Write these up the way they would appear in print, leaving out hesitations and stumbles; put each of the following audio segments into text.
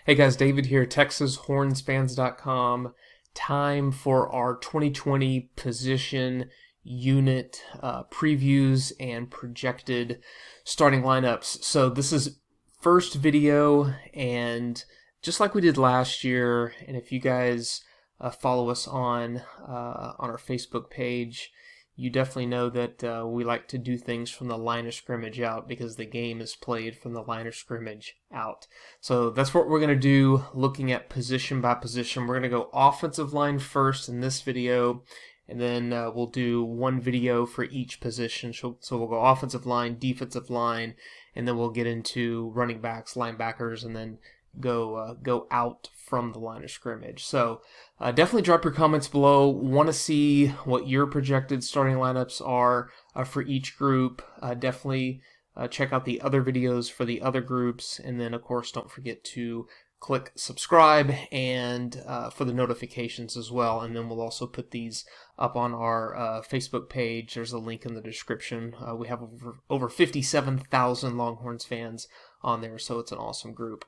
Hey guys, David here, TexasHornsFans.com. Time for our 2020 position unit previews and projected starting lineups. So this is first video, and just like we did last year, and if you guys follow us on our Facebook page, you definitely know that we like to do things from the line of scrimmage out because the game is played from the line of scrimmage out. So that's what we're going to do, looking at position by position. We're going to go offensive line first in this video, and then we'll do one video for each position. So we'll go offensive line, defensive line, and then we'll get into running backs, linebackers, and then go out from the line of scrimmage. So definitely drop your comments below. Want to see what your projected starting lineups are for each group. Definitely check out the other videos for the other groups, and then of course don't forget to click subscribe and for the notifications as well. And then we'll also put these up on our Facebook page. There's a link in the description. We have over 57,000 Longhorns fans on there, so it's an awesome group.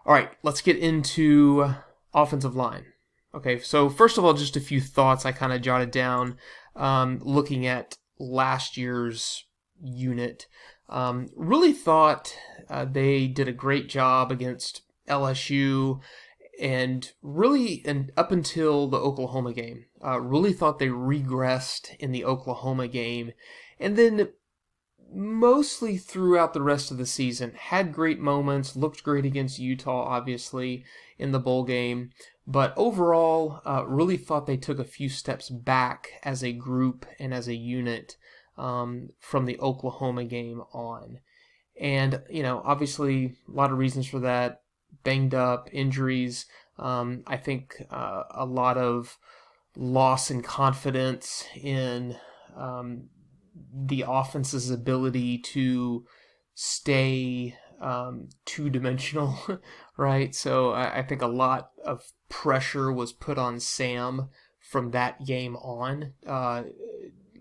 All right, let's get into offensive line. Okay, so first of all, just a few thoughts I kind of jotted down looking at last year's unit. Really thought they did a great job against LSU, and up until the Oklahoma game. Really thought they regressed in the Oklahoma game, and then mostly throughout the rest of the season had great moments, looked great against Utah, obviously, in the bowl game, but overall really thought they took a few steps back as a group and as a unit from the Oklahoma game on. And, obviously a lot of reasons for that: banged up, injuries, I think a lot of loss in confidence in the offense's ability to stay two-dimensional, right? So I think a lot of pressure was put on Sam from that game on,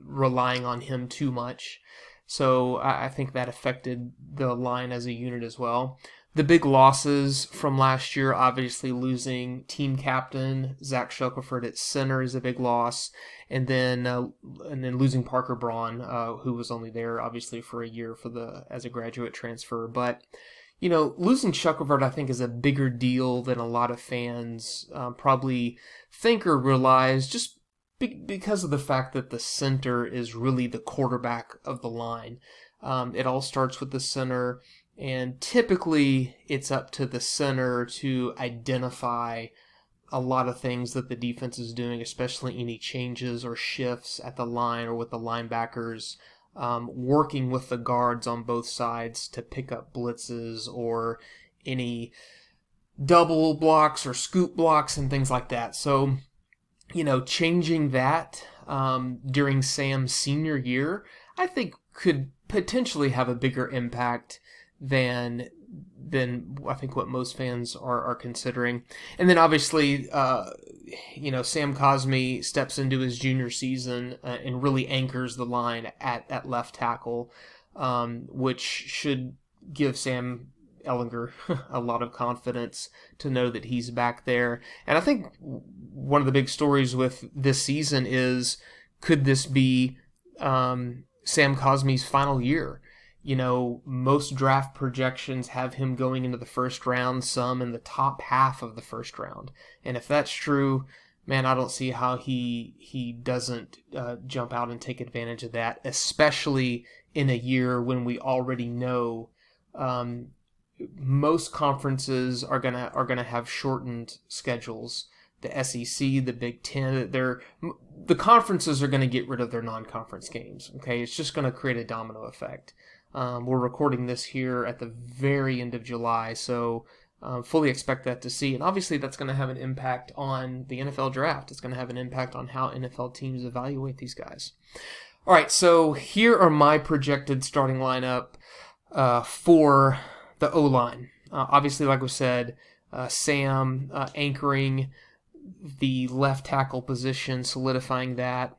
relying on him too much. So I think that affected the line as a unit as well. The big losses from last year, obviously losing team captain Zach Shackelford at center is a big loss, and then losing Parker Braun, who was only there obviously for a year as a graduate transfer. But losing Shackelford I think is a bigger deal than a lot of fans probably think or realize, just because of the fact that the center is really the quarterback of the line. It all starts with the center. And typically, it's up to the center to identify a lot of things that the defense is doing, especially any changes or shifts at the line or with the linebackers, working with the guards on both sides to pick up blitzes or any double blocks or scoop blocks and things like that. So, changing that during Sam's senior year, I think could potentially have a bigger impact than I think what most fans are considering. And then obviously, Sam Cosmi steps into his junior season and really anchors the line at left tackle, which should give Sam Ehlinger a lot of confidence to know that he's back there. And I think one of the big stories with this season is, could this be Sam Cosmi's final year? Most draft projections have him going into the first round, some in the top half of the first round. And if that's true, man, I don't see how he doesn't jump out and take advantage of that, especially in a year when we already know most conferences are gonna have shortened schedules. The SEC, the Big Ten, the conferences are going to get rid of their non-conference games. Okay, it's just going to create a domino effect. We're recording this here at the very end of July, so fully expect that to see. And obviously that's going to have an impact on the NFL draft. It's going to have an impact on how NFL teams evaluate these guys. All right, so here are my projected starting lineup for the O-line. Obviously, like we said, Sam anchoring the left tackle position, solidifying that.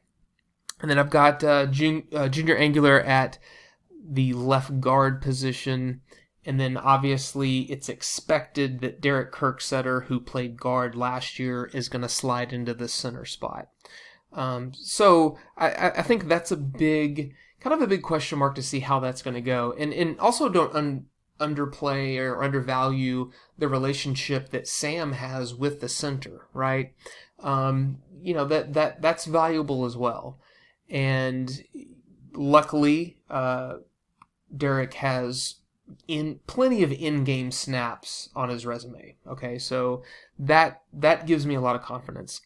And then I've got Junior Angular at the left guard position, And then obviously it's expected that Derek Kirksetter, who played guard last year, is going to slide into the center spot. So I think that's kind of a big question mark to see how that's going to go. And also don't underplay or undervalue the relationship that Sam has with the center, right? That's valuable as well. And luckily, Derek has plenty of in-game snaps on his resume. Okay, so that gives me a lot of confidence.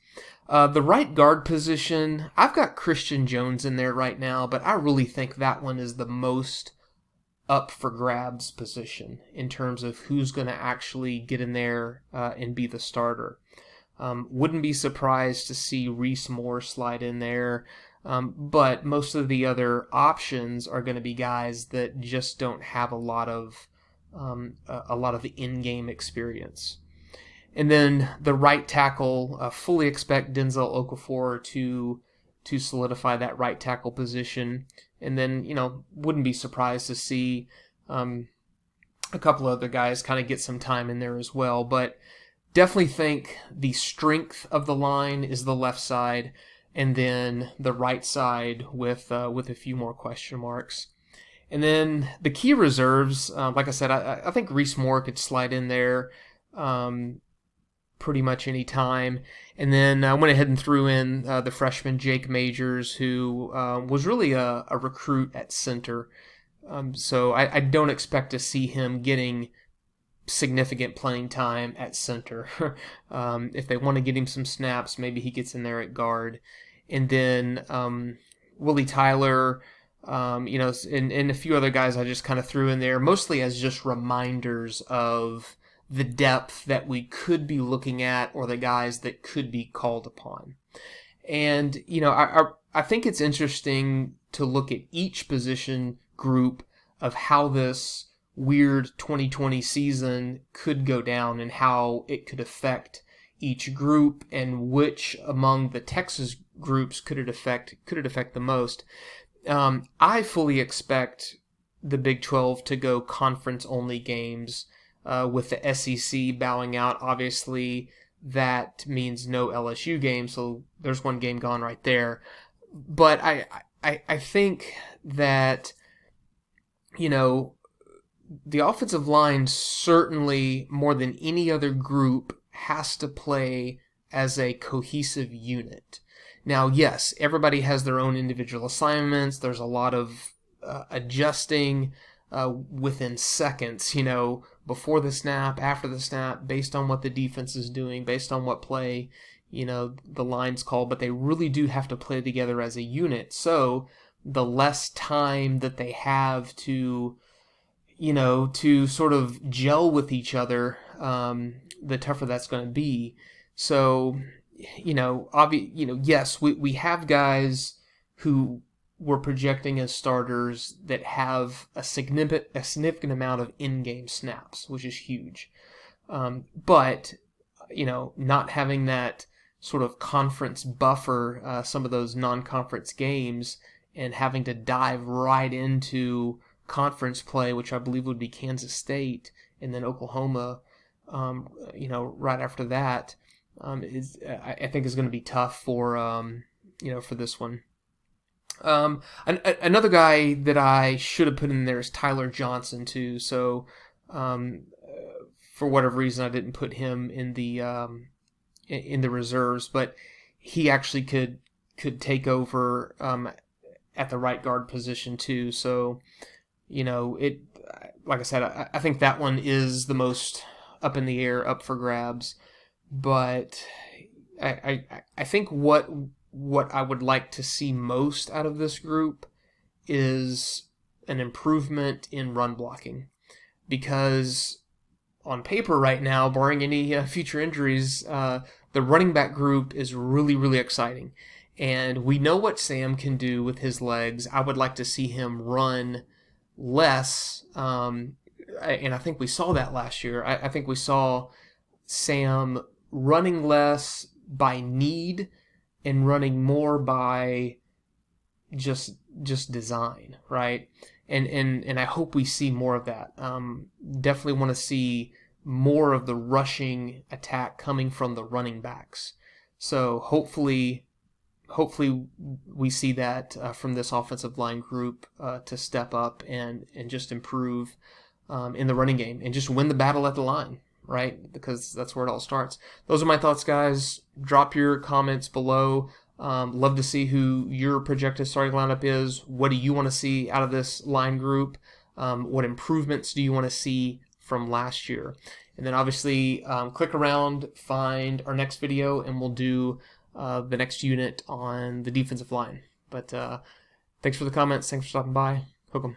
The right guard position, I've got Christian Jones in there right now, but I really think that one is the most up for grabs position in terms of who's going to actually get in there and be the starter. Wouldn't be surprised to see Reese Moore slide in there. But most of the other options are going to be guys that just don't have a lot of in-game experience. And then the right tackle, fully expect Denzel Okafor to solidify that right tackle position. And then, wouldn't be surprised to see a couple other guys kind of get some time in there as well. But definitely think the strength of the line is the left side, and then the right side with a few more question marks. And then the key reserves, like I said, I think Reese Moore could slide in there pretty much any time. And then I went ahead and threw in the freshman Jake Majors, who was really a recruit at center. So I don't expect to see him getting significant playing time at center. If they want to get him some snaps, maybe he gets in there at guard. And then Willie Tyler, and a few other guys I just kind of threw in there, mostly as just reminders of the depth that we could be looking at or the guys that could be called upon. And, I think it's interesting to look at each position group of how this weird 2020 season could go down and how it could affect each group and which among the Texas groups could it affect the most. I fully expect the Big 12 to go conference-only games with the SEC bowing out. Obviously, that means no LSU game, so there's one game gone right there. But I think that, the offensive line certainly, more than any other group, has to play as a cohesive unit. Now, yes, everybody has their own individual assignments. There's a lot of adjusting within seconds, before the snap, after the snap, based on what the defense is doing, based on what play, the line's called. But they really do have to play together as a unit. So the less time that they have to sort of gel with each other, the tougher that's going to be. So, yes, we have guys who we're projecting as starters that have a significant amount of in-game snaps, which is huge. But, not having that sort of conference buffer, some of those non-conference games, and having to dive right into conference play, which I believe would be Kansas State and then Oklahoma, right after that, I think is going to be tough for this one. Another guy that I should have put in there is Tyler Johnson too. So, for whatever reason, I didn't put him in the reserves, but he actually could take over at the right guard position too. So, like I said, I think that one is the most up in the air, up for grabs. But I think what I would like to see most out of this group is an improvement in run blocking, because on paper right now, barring any future injuries, the running back group is really, really exciting. And we know what Sam can do with his legs. I would like to see him run less, and I think we saw that last year. I think we saw Sam running less by need and running more by just design, right? and I hope we see more of that. Definitely want to see more of the rushing attack coming from the running backs. So hopefully we see that from this offensive line group to step up and just improve in the running game and just win the battle at the line, right? Because that's where it all starts. Those are my thoughts, guys. Drop your comments below. Love to see who your projected starting lineup is. What do you want to see out of this line group? What improvements do you want to see from last year? And then obviously click around, find our next video, and we'll do the next unit on the defensive line. But thanks for the comments. Thanks for stopping by. Hook 'em.